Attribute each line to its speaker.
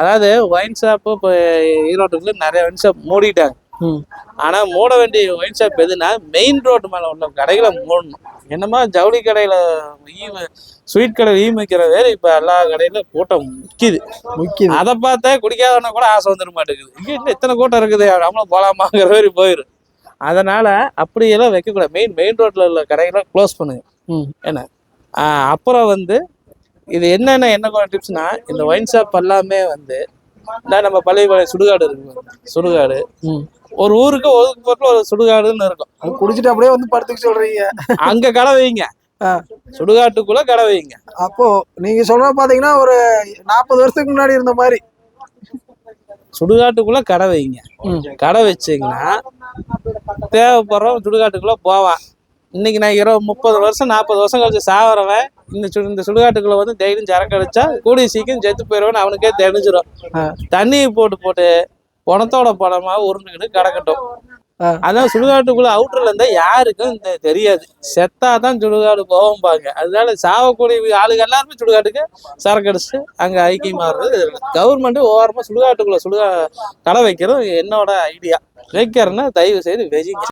Speaker 1: அதாவது wine shop இப்போ ஈரோட்டுக்குள்ள நிறைய ஒயின் ஷாப் மூடிட்டாங்க. ஆனா மூட வேண்டிய ஒயின் ஷாப் எதுனா மெயின் ரோடு மேல உள்ள கடைகளை மூடணும். என்னமா ஜவுளி கடையில ஸ்வீட் கடையில் வைக்கிற வேறு இப்ப எல்லா கடையில கூட்டம் முக்கிது. அதை பார்த்தா குடிக்காதவன கூட ஆசை வந்துட மாட்டேங்குது. இங்க இன்னும் இத்தனை கூட்டம் இருக்குது, நம்மளும் போலாமாங்கிற மாதிரி போயிடும். அதனால அப்படியெல்லாம் வைக்கக்கூடாது. மெயின் ரோட்ல உள்ள கடைகளை க்ளோஸ் பண்ணுங்க. என்ன அப்புறம் இது என்ன டிப்ஸ்னா, இந்த ஒயின் ஷாப் எல்லாமே நம்ம பழைய சுடுகாடு இருக்கு. சுடுகாடு ஒரு ஊருக்கு ஒதுக்குப்புறத்துல ஒரு சுடுகாடுன்னு இருக்கும்.
Speaker 2: குடிச்சிட்டு அப்படியே படுத்துக்க சொல்றீங்க.
Speaker 1: அங்க கடை வைங்க, சுடுகாட்டுக்குள்ள கடை வைங்க.
Speaker 2: அப்போ நீங்க சொல்ற பாத்தீங்கன்னா ஒரு 40 வருஷத்துக்கு முன்னாடி இருந்த மாதிரி
Speaker 1: சுடுகாட்டுக்குள்ள கடை வைங்க. கடை வச்சீங்கன்னா தேவைப்படுறவன் சுடுகாட்டுக்குள்ள போவான். இன்னைக்கு நான் 30 வருஷம் 40 வருஷம் கழிச்சு சாவறவன் இந்த சுடுகாட்டுக்குள்ள டெய்லியும் சரக்கு அடிச்சா கூடிய சீக்கிரம் செத்து போயிடுவேன்னு அவனுக்கே தெரிஞ்சிடும். தண்ணியை போட்டு பணத்தோட பணமா உருண்டுக்கிட்டு கிடக்கட்டும். அதான் சுடுகாட்டுக்குள்ள அவுட்டர்ல இருந்தா யாருக்கும் தெரியாது. செத்தாதான் சுடுகாடு போவோம்பாங்க. அதனால சாவக்கூடிய ஆளுங்க எல்லாருமே சுடுகாட்டுக்கு சரக்கு அடிச்சு அங்க ஐக்கியமா இருந்தது. கவர்மெண்ட் ஓரமா சுடுகாட்டுக்குள்ள கடை வைக்கிறது என்னோட ஐடியா. வைக்கிறேன்னா தயவு செய்து வெஜிங்க.